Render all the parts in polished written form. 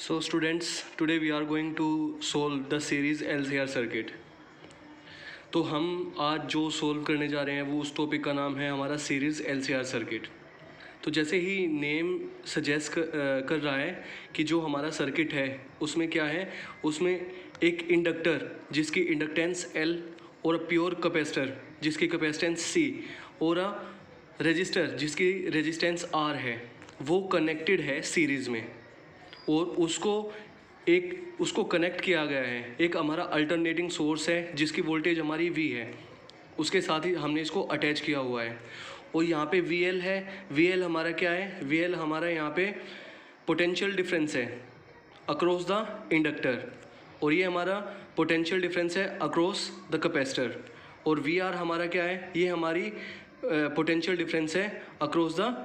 So students, today we are going to solve the series LCR circuit. तो हम आज जो सोल्व करने जा रहे हैं वो उस टॉपिक का नाम है हमारा सीरीज़ LCR सर्किट। तो जैसे ही नेम सजेस्ट कर रहा है कि जो हमारा सर्किट है उसमें क्या है, उसमें एक इंडक्टर जिसकी इंडक्टेंस L और अ प्योर कैपेसिटर जिसकी कैपेसिटेंस C और अ रजिस्टर जिसकी रेजिस्टेंस R है, वो कनेक्टेड है सीरीज़ में और उसको कनेक्ट किया गया है। एक हमारा अल्टरनेटिंग सोर्स है जिसकी वोल्टेज हमारी V है, उसके साथ ही हमने इसको अटैच किया हुआ है। और यहाँ पे VL है, VL हमारा क्या है, VL हमारा यहाँ पे पोटेंशियल डिफरेंस है अक्रॉस द इंडक्टर, और ये हमारा पोटेंशियल डिफरेंस है अक्रॉस द कैपेसिटर। और VR हमारा क्या है, ये हमारी पोटेंशियल डिफरेंस है अक्रॉस द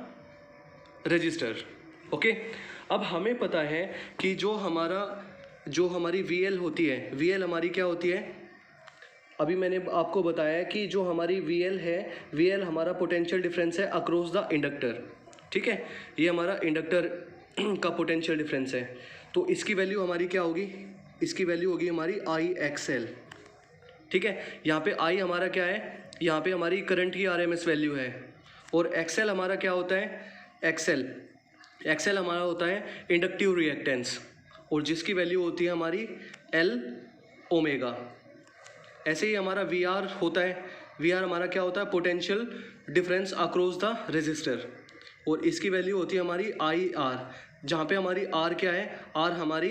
रजिस्टर। ओके, अब हमें पता है कि जो हमारी VL होती है, VL हमारी क्या होती है, अभी मैंने आपको बताया कि जो हमारी VL है, VL हमारा पोटेंशियल डिफरेंस है अक्रॉस द इंडक्टर। ठीक है, ये हमारा इंडक्टर का पोटेंशियल डिफरेंस है। तो इसकी वैल्यू हमारी क्या होगी, इसकी वैल्यू होगी हमारी IXL। ठीक है, यहाँ पे I हमारा क्या है, यहाँ पे हमारी करंट की RMS वैल्यू है, और XL हमारा क्या होता है, XL हमारा होता है इंडक्टिव रिएक्टेंस, और जिसकी वैल्यू होती है हमारी L ओमेगा। ऐसे ही हमारा VR होता है, VR हमारा क्या होता है, potential difference across the resistor, और इसकी वैल्यू होती है हमारी IR, जहाँ पे हमारी R क्या है, R हमारी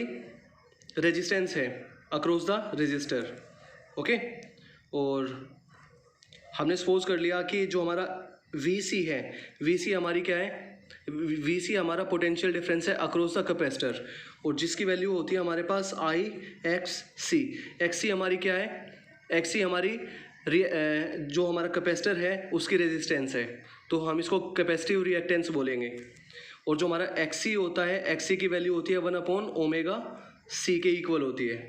रेजिस्टेंस है अक्रॉस द रेजिस्टर। ओके, और हमने सपोज कर लिया कि जो हमारा VC है, VC हमारी क्या है, VC हमारा पोटेंशियल डिफरेंस है अक्रॉस द कैपेसिटर, और जिसकी वैल्यू होती है हमारे पास IXC। XC हमारी क्या है, XC हमारी जो हमारा कैपेसिटर है उसकी रेजिस्टेंस है, तो हम इसको कैपेसिटिव रिएक्टेंस बोलेंगे। और जो हमारा XC होता है, XC की वैल्यू होती है 1/ω/C के इक्वल होती है।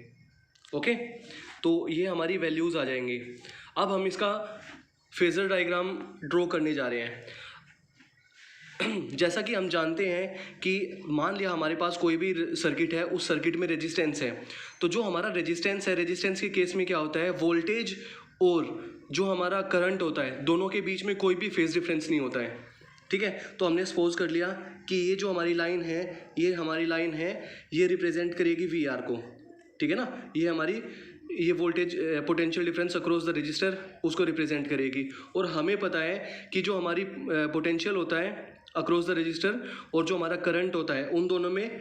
ओके, तो ये हमारी वैल्यूज़ आ जाएंगी। अब हम इसका फेजर डायग्राम ड्रॉ करने जा रहे हैं। जैसा कि हम जानते हैं कि मान लिया हमारे पास कोई भी सर्किट है, उस सर्किट में रेजिस्टेंस है, तो जो हमारा रेजिस्टेंस है, रेजिस्टेंस के केस में क्या होता है, वोल्टेज और जो हमारा करंट होता है दोनों के बीच में कोई भी फेज डिफरेंस नहीं होता है। ठीक है, तो हमने सपोज कर लिया कि ये जो हमारी लाइन है, ये हमारी लाइन है, ये रिप्रेजेंट करेगी VR को। ठीक है ना, ये voltage potential difference across the register उसको रिप्रेजेंट करेगी। और हमें पता है कि जो हमारी पोटेंशियल होता है अक्रॉस द रजिस्टर और जो हमारा करंट होता है, उन दोनों में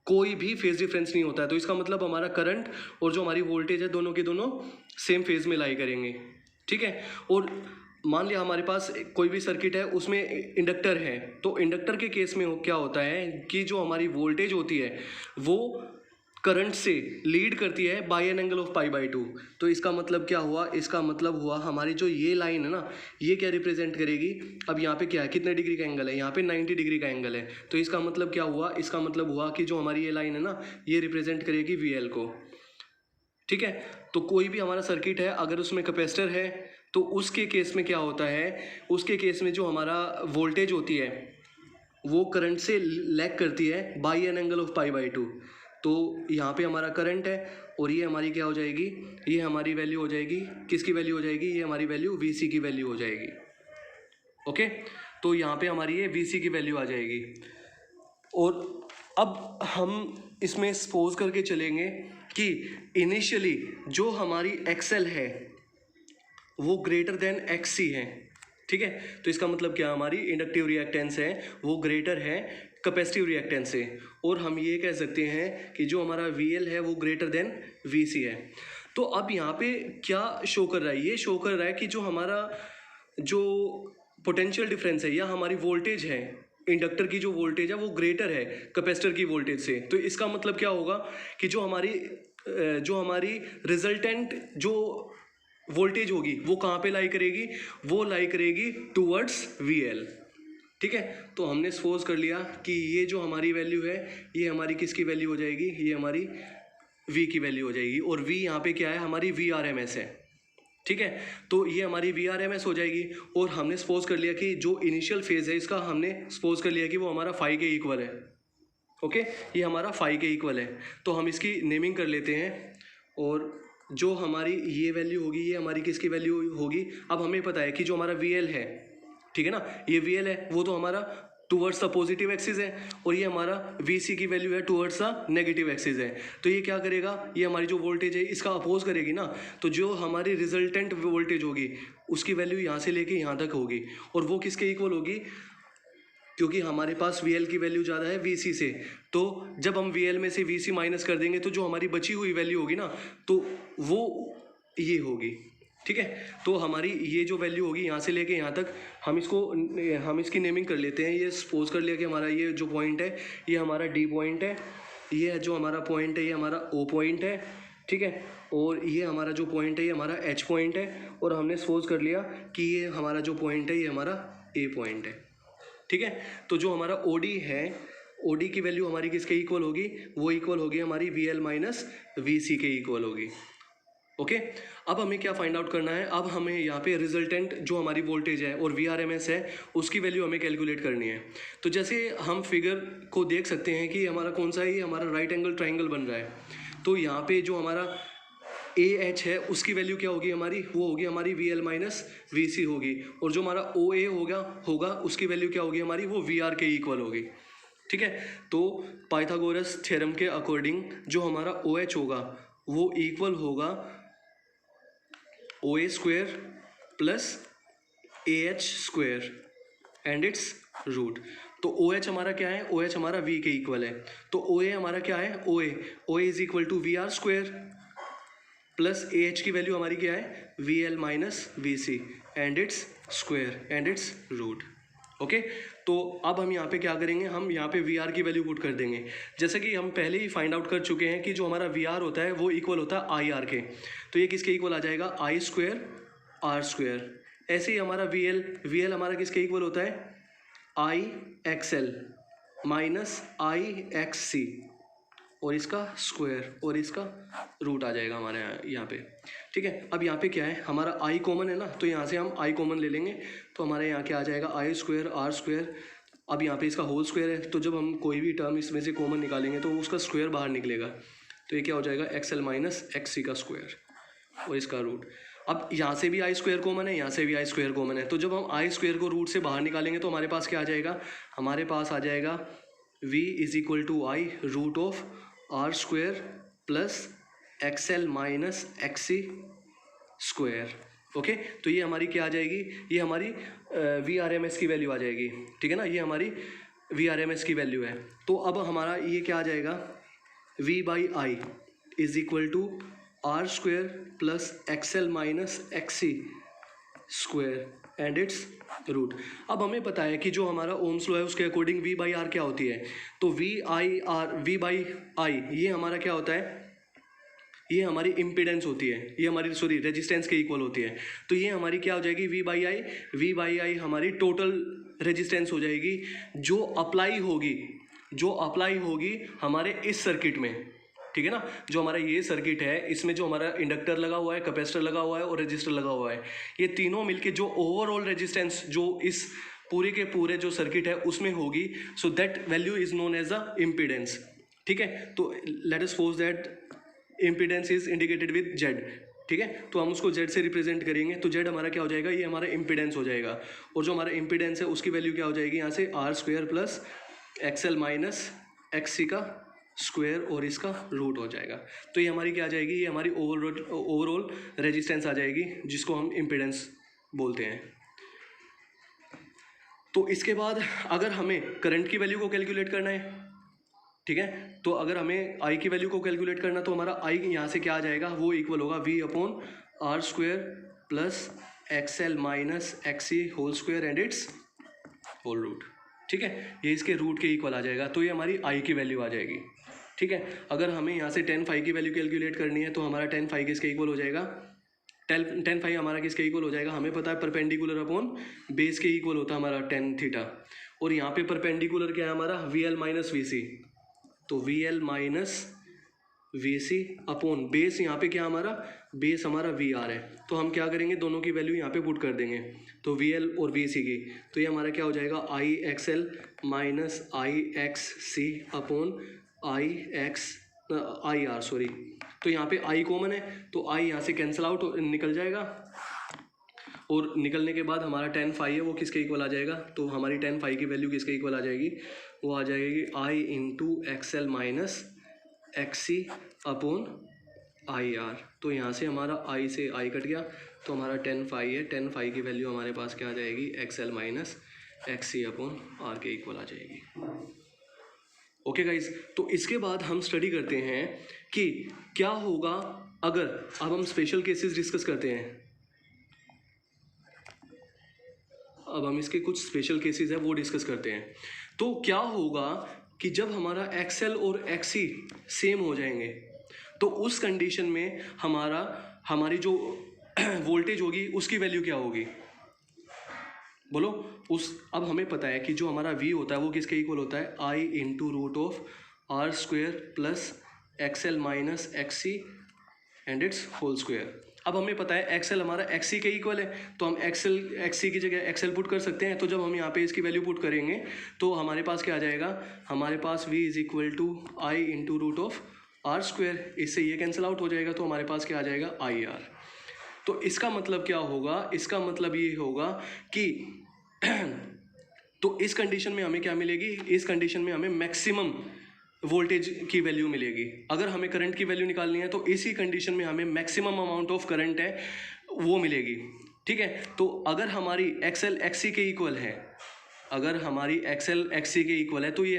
कोई भी फेज डिफरेंस नहीं होता है। तो इसका मतलब हमारा करंट और जो हमारी वोल्टेज है दोनों के दोनों सेम फेज में लाई करेंगे। ठीक है, और मान लिया हमारे पास कोई भी सर्किट है, उसमें इंडक्टर है, तो इंडक्टर के केस में क्या होता है कि जो हमारी वोल्टेज होती है वो करंट से लीड करती है बाय एन एंगल ऑफ π/2। तो इसका मतलब क्या हुआ, इसका मतलब हुआ हमारी जो ये लाइन है ना, ये क्या रिप्रेजेंट करेगी, अब यहाँ पे क्या है, कितने डिग्री का एंगल है, यहाँ पे 90 डिग्री का एंगल है। तो इसका मतलब क्या हुआ, इसका मतलब हुआ कि जो हमारी ये लाइन है ना, ये रिप्रेजेंट करेगी VL को। ठीक है, तो कोई भी हमारा सर्किट है अगर उसमें कैपेसिटर है, तो उसके केस में क्या होता है, उसके केस में जो हमारा वोल्टेज होती है वो करंट से लैग करती है बाय एन एंगल ऑफ π/2। तो यहाँ पे हमारा करंट है, और ये हमारी क्या हो जाएगी, ये हमारी वैल्यू हो जाएगी, किसकी वैल्यू हो जाएगी, ये हमारी वैल्यू VC की वैल्यू हो जाएगी। ओके, तो यहाँ पे हमारी ये VC की वैल्यू आ जाएगी। और अब हम इसमें सपोज करके चलेंगे कि इनिशियली जो हमारी XL है वो ग्रेटर देन XC है। ठीक है, तो इसका मतलब क्या, हमारी इंडक्टिव रिएक्टेंस है वो ग्रेटर है कैपेसिटिव रिएक्टेंस से, और हम ये कह सकते हैं कि जो हमारा VL है वो ग्रेटर देन VC है। तो अब यहाँ पे क्या शो कर रहा है, ये शो कर रहा है कि जो हमारा जो पोटेंशियल डिफरेंस है या हमारी वोल्टेज है, इंडक्टर की जो वोल्टेज है वो ग्रेटर है कैपेसिटर की वोल्टेज से। तो इसका मतलब क्या होगा कि जो हमारी रिजल्टेंट जो वोल्टेज होगी वो कहाँ पे लाई करेगी, वो लाई करेगी टूवर्ड्स VL। ठीक है, तो हमने सपोज कर लिया कि ये जो हमारी वैल्यू है ये हमारी किसकी वैल्यू हो जाएगी, ये हमारी V की वैल्यू हो जाएगी, और V यहाँ पे क्या है, हमारी VRMS है। ठीक है, तो ये हमारी VRMS हो जाएगी। और हमने सपोज कर लिया कि जो इनिशियल फेज है इसका हमने सपोज कर लिया कि वो हमारा फाई के इक्वल है। ओके, ये हमारा फाई के इक्वल है। तो हम इसकी नेमिंग कर लेते हैं, और जो हमारी ये वैल्यू होगी ये हमारी किसकी वैल्यू होगी। अब हमें पता है कि जो हमारा वी एल है, ठीक है ना, ये वी एल है वो तो हमारा टूवर्ड्स द पॉजिटिव एक्सिस है, और ये हमारा वी सी की वैल्यू है टूवर्ड्स द नेगेटिव एक्सिस है। तो ये क्या करेगा, ये हमारी जो वोल्टेज है इसका अपोज करेगी ना, तो जो हमारी रिजल्टेंट वोल्टेज होगी उसकी वैल्यू यहाँ से लेके यहाँ तक होगी, और वो किसके इक्वल होगी, क्योंकि हमारे पास वी एल की वैल्यू ज़्यादा है वी सी से। तो जब हम वी एल में से वी सी माइनस कर देंगे तो जो हमारी बची हुई वैल्यू होगी ना, तो वो ये होगी, ठीक है। तो हमारी ये जो वैल्यू होगी यहाँ से लेके यहाँ तक, हम इसकी नेमिंग कर लेते हैं। ये सपोज कर लिया कि हमारा ये जो पॉइंट है ये हमारा डी पॉइंट है, ये जो हमारा पॉइंट है ये हमारा ओ पॉइंट है, ठीक है, और ये हमारा जो पॉइंट है ये हमारा एच पॉइंट है, और हमने सपोज कर लिया कि ये हमारा जो पॉइंट है ये हमारा ए पॉइंट है, ठीक है। तो जो हमारा ओ डी है, ओ डी की वैल्यू हमारी किसके इक्वल होगी, वो इक्वल होगी हमारी वी एल माइनस वी सी के इक्वल होगी। ओके, अब हमें क्या फाइंड आउट करना है, अब हमें यहाँ पे रिजल्टेंट जो हमारी वोल्टेज है और वी आर एम एस है उसकी वैल्यू हमें कैलकुलेट करनी है। तो जैसे हम फिगर को देख सकते हैं कि हमारा कौन सा है, ये हमारा राइट एंगल ट्राइंगल बन रहा है। तो यहाँ पे जो हमारा ए एच है उसकी वैल्यू क्या होगी हमारी, वो होगी हमारी वी एल माइनस वी सी होगी, और जो हमारा ओ ए होगा उसकी वैल्यू क्या होगी हमारी, वो वी आर के इक्वल होगी, ठीक है। तो पाइथागोरस थ्योरम के अकॉर्डिंग जो हमारा ओ एच होगा वो इक्वल होगा O A square plus A H square and it's root. तो ओ एच हमारा क्या है, ओ एच हमारा वी के इक्वल है। तो ओ ए हमारा क्या है, O A is equal to V R square plus A H की वैल्यू हमारी क्या है, V L minus V C and its square and it's root. Okay, तो अब हम यहाँ पे क्या करेंगे, हम यहाँ पे वी आर की वैल्यू पुट कर देंगे। जैसे कि हम पहले ही फाइंड आउट कर चुके हैं कि जो हमारा वी आर होता है वो इक्वल होता है आई आर के। तो ये किसके इक्वल आ जाएगा, आई स्क्वेयर आर स्क्वेयर। ऐसे ही हमारा वी एल हमारा किसके इक्वल होता है, आई X L minus I X सी, और इसका स्क्वायर और इसका रूट आ जाएगा हमारे यहाँ पे, ठीक है। अब यहाँ पे क्या है, हमारा आई कॉमन है ना, तो यहाँ से हम आई कॉमन ले लेंगे, तो हमारे यहाँ क्या आ जाएगा, आई स्क्वायर आर स्क्वायर। अब यहाँ पे इसका होल स्क्वायर है, तो जब हम कोई भी टर्म इसमें से कॉमन निकालेंगे तो उसका स्क्वायर बाहर निकलेगा, तो ये क्या हो जाएगा, x L minus X C का स्क्वायर और इसका रूट। अब यहाँ से भी आई स्क्वायर कॉमन है, यहाँ से भी आई स्क्वायर कॉमन है, तो जब हम आई स्क्वायर को रूट से बाहर निकालेंगे तो हमारे पास क्या आ जाएगा, हमारे पास आ जाएगा v is equal to I root of R square plus X L minus X C square. Okay, तो ये हमारी क्या आ जाएगी, ये हमारी वी आर एम एस की वैल्यू आ जाएगी, ठीक है ना, ये हमारी वी आर एम एस की वैल्यू है। तो अब हमारा ये क्या आ जाएगा, v by I is equal to R square plus X L minus X C square and it's root. अब हमें पता है कि जो हमारा ओम्स लॉ है उसके अकॉर्डिंग v बाई आर क्या होती है, तो v बाई आई ये हमारा क्या होता है, ये हमारी इम्पीडेंस होती है, ये हमारी रेजिस्टेंस के इक्वल होती है। तो ये हमारी क्या हो जाएगी, v बाई आई हमारी टोटल रेजिस्टेंस हो जाएगी जो अप्लाई होगी हमारे इस सर्किट में, ठीक है ना। जो हमारा ये सर्किट है इसमें जो हमारा इंडक्टर लगा हुआ है, कैपेसिटर लगा हुआ है और रजिस्टर लगा हुआ है, ये तीनों मिलके जो ओवरऑल रेजिस्टेंस जो इस पूरे के पूरे जो सर्किट है उसमें होगी, so that value is known as a impedance, ठीक है। तो let us suppose that impedance is indicated with Z, ठीक है, तो हम उसको जेड से रिप्रेजेंट करेंगे, तो जेड हमारा क्या हो जाएगा, ये हमारा इम्पीडेंस हो जाएगा, और जो हमारा इम्पीडेंस है उसकी वैल्यू क्या हो जाएगी, यहाँ से R square plus X L minus X C का स्क्वायर और इसका रूट हो जाएगा। तो ये हमारी क्या आ जाएगी, ये हमारी ओवरऑल रेजिस्टेंस आ जाएगी जिसको हम इम्पीडेंस बोलते हैं। तो इसके बाद अगर हमें करंट की वैल्यू को कैलकुलेट करना है, ठीक है, तो अगर हमें आई की वैल्यू को कैलकुलेट करना तो हमारा आई यहाँ से क्या आ जाएगा, वो इक्वल होगा v upon R square plus X L minus X C whole square and it's whole root, ठीक है, ये इसके रूट के इक्वल आ जाएगा। तो ये हमारी आई की वैल्यू आ जाएगी, ठीक है। अगर हमें यहाँ से टेन फाई की वैल्यू कैलकुलेट करनी है तो हमारा टेन फाई किसके इक्वल हो जाएगा, टेन फाई हमारा किसके इक्वल हो जाएगा, हमें पता है परपेंडिकुलर अपॉन बेस के इक्वल होता है हमारा टेन थीटा, और यहाँ पे परपेंडिकुलर क्या है हमारा, V L minus V C, तो V L minus V C upon base, यहाँ पे क्या हमारा बेस हमारा वी आर है, तो हम क्या करेंगे दोनों की वैल्यू यहाँ पे पुट कर देंगे, तो वी एल और वी सी की, तो ये हमारा क्या हो जाएगा I X L minus I X C upon I X I R sorry, तो यहाँ पे आई कॉमन है तो आई यहाँ से कैंसिल आउट निकल जाएगा, और निकलने के बाद हमारा tan फाई है वो किसके इक्वल आ जाएगा, तो हमारी tan फाई की वैल्यू किसके इक्वल आ जाएगी, वो आ जाएगी I into X L minus X C upon I R, तो यहाँ से हमारा आई से आई कट गया, तो हमारा tan फाई है, tan फाई की वैल्यू हमारे पास क्या आ जाएगी, X L minus X C upon R के इक्वल आ जाएगी। ओके गाइज, तो इसके बाद हम स्टडी करते हैं कि क्या होगा अगर, अब हम स्पेशल केसेस डिस्कस करते हैं, अब हम इसके कुछ स्पेशल केसेस हैं वो डिस्कस करते हैं। तो क्या होगा कि जब हमारा एक्सएल और एक्सी सेम हो जाएंगे तो उस कंडीशन में हमारी जो वोल्टेज होगी उसकी वैल्यू क्या होगी, बोलो अब हमें पता है कि जो हमारा V होता है वो किसके इक्वल होता है, I into root of R square plus X L minus X C and it's whole square. अब हमें पता है एक्सएल हमारा एक्सी के इक्वल है, तो हम एक्सी की जगह एक्सएल पुट कर सकते हैं, तो जब हम यहाँ पे इसकी वैल्यू पुट करेंगे तो हमारे पास क्या आ जाएगा, हमारे पास V is equal to I into root of R square, इससे ये कैंसिल आउट हो जाएगा, तो हमारे पास क्या आ जाएगा आई आर। तो इसका मतलब क्या होगा, इसका मतलब ये होगा कि तो इस कंडीशन में हमें क्या मिलेगी, इस कंडीशन में हमें मैक्सिमम वोल्टेज की वैल्यू मिलेगी। अगर हमें करंट की वैल्यू निकालनी है तो इसी कंडीशन में हमें मैक्सिमम अमाउंट ऑफ करंट है वो मिलेगी, ठीक है। तो अगर हमारी एक्सएल एक्सी के इक्वल है, अगर हमारी एक्सएल एक्सी के इक्वल है तो ये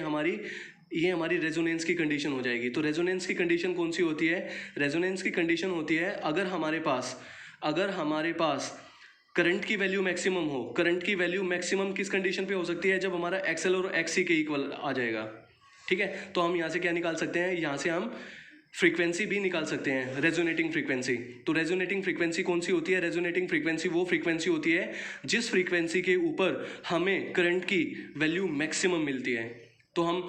हमारी रेजोनेंस की कंडीशन हो जाएगी। तो रेजोनेंस की कंडीशन कौन सी होती है, रेजोनेंस की कंडीशन होती है अगर हमारे पास करंट की वैल्यू मैक्सिमम हो। करंट की वैल्यू मैक्सिमम किस कंडीशन पे हो सकती है, जब हमारा एक्सएल और एक्सी के इक्वल आ जाएगा, ठीक है। तो हम यहाँ से क्या निकाल सकते हैं, यहाँ से हम फ्रीक्वेंसी भी निकाल सकते हैं, रेजोनेटिंग फ्रीक्वेंसी। तो रेजोनेटिंग फ्रीक्वेंसी कौन सी होती है, रेजोनेटिंग फ्रीक्वेंसी वो फ्रीक्वेंसी होती है जिस फ्रीक्वेंसी के ऊपर हमें करंट की वैल्यू मैक्सिमम मिलती है। तो हम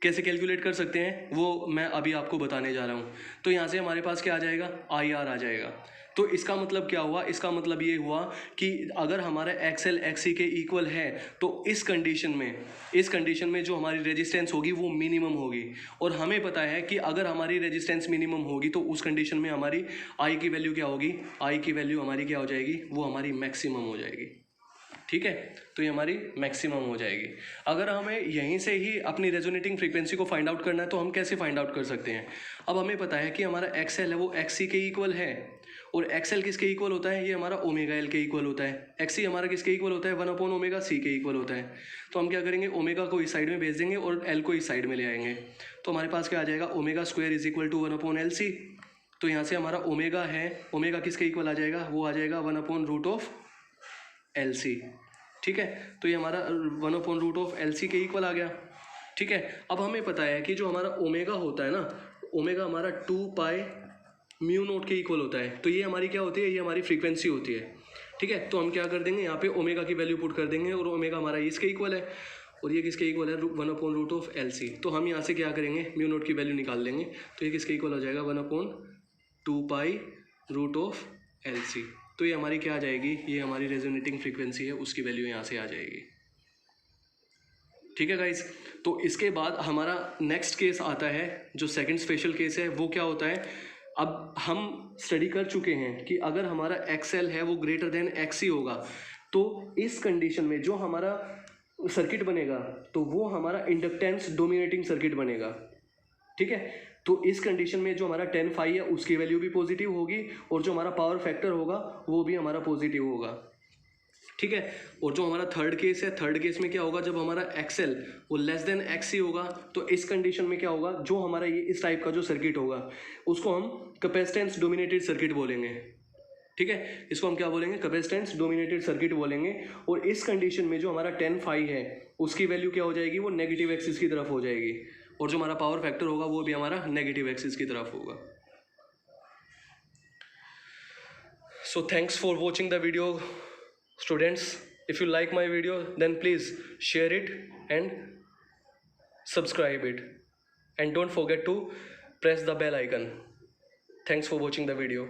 कैसे कैलकुलेट कर सकते हैं वो मैं अभी आपको बताने जा रहा हूँ। तो यहाँ से हमारे पास क्या आ जाएगा, आई आर आ जाएगा। तो इसका मतलब क्या हुआ, इसका मतलब ये हुआ कि अगर हमारा एक्सएल एक्सी के इक्वल है तो इस कंडीशन में जो हमारी रेजिस्टेंस होगी वो मिनिमम होगी, और हमें पता है कि अगर हमारी रेजिस्टेंस मिनिमम होगी तो उस कंडीशन में हमारी आई की वैल्यू क्या होगी, आई की वैल्यू हमारी क्या हो जाएगी, वो हमारी मैक्सिमम हो जाएगी, ठीक है। तो ये हमारी मैक्सिमम हो जाएगी। अगर हमें यहीं से ही अपनी रेजोनेटिंग फ्रीक्वेंसी को फाइंड आउट करना है तो हम कैसे फाइंड आउट कर सकते हैं। अब हमें पता है कि हमारा एक्सएल है वो एक्सी के इक्वल है, और एक्सएल किसके इक्वल होता है, ये हमारा ओमेगा एल के इक्वल होता है। एक्सी हमारा किसके इक्वल होता है, 1 अपॉन ओमेगा सी के इक्वल होता है। तो हम क्या करेंगे, ओमेगा को इस साइड में भेज देंगे और एल को इस साइड में ले आएंगे, तो हमारे पास क्या आ जाएगा, omega square is equal to 1 upon L C. तो यहाँ से हमारा ओमेगा है, ओमेगा किसके इक्वल आ जाएगा, वो आ जाएगा 1 upon root of L C, ठीक है। तो ये हमारा 1 upon root of L C के इक्वल आ गया, ठीक है। अब हमें पता है कि जो हमारा ओमेगा होता है ना, ओमेगा हमारा 2 पाई म्यू नोट के इक्वल होता है। तो ये हमारी क्या होती है, ये हमारी फ्रीक्वेंसी होती है, ठीक है। तो हम क्या कर देंगे, यहाँ पे ओमेगा की वैल्यू पुट कर देंगे, और ओमेगा हमारा इसके इक्वल है और ये किसके इक्वल है, 1 upon root of L C. तो हम यहाँ से क्या करेंगे, म्यू नोट की वैल्यू निकाल लेंगे, तो ये किसके इक्वल हो जाएगा, 1 अपॉन 2 pi root of L C. तो ये हमारी क्या आ जाएगी, ये हमारी रेजोनेटिंग फ्रीक्वेंसी है, उसकी वैल्यू यहाँ से आ जाएगी, ठीक है गाइस। तो इसके बाद हमारा नेक्स्ट केस आता है, जो सेकंड स्पेशल केस है, वो क्या होता है। अब हम स्टडी कर चुके हैं कि अगर हमारा एक्सएल है वो ग्रेटर देन एक्सी होगा, तो इस कंडीशन में जो हमारा सर्किट बनेगा तो वो हमारा इंडक्टेंस डोमिनेटिंग सर्किट बनेगा, ठीक है। तो इस कंडीशन में जो हमारा tan फाई है उसकी वैल्यू भी पॉजिटिव होगी, और जो हमारा पावर फैक्टर होगा वो भी हमारा पॉजिटिव होगा, ठीक है। और जो हमारा थर्ड केस है, थर्ड केस में क्या होगा, जब हमारा एक्सएल वो लेस देन एक्सी होगा, तो इस कंडीशन में क्या होगा, जो हमारा ये इस टाइप का जो सर्किट होगा उसको हम कैपेसिटेंस डोमिनेटेड सर्किट बोलेंगे, ठीक है। इसको हम क्या बोलेंगे, कैपेसिटेंस डोमिनेटेड सर्किट बोलेंगे। और इस कंडीशन में जो हमारा tan फाई है उसकी वैल्यू क्या हो जाएगी, वो नेगेटिव एक्सिस की तरफ हो जाएगी, और जो हमारा पावर फैक्टर होगा वो भी हमारा नेगेटिव एक्सिस की तरफ होगा। So thanks for watching the video students. If you like my video then please share it and subscribe it, and don't forget to press the bell icon. Thanks for watching the video.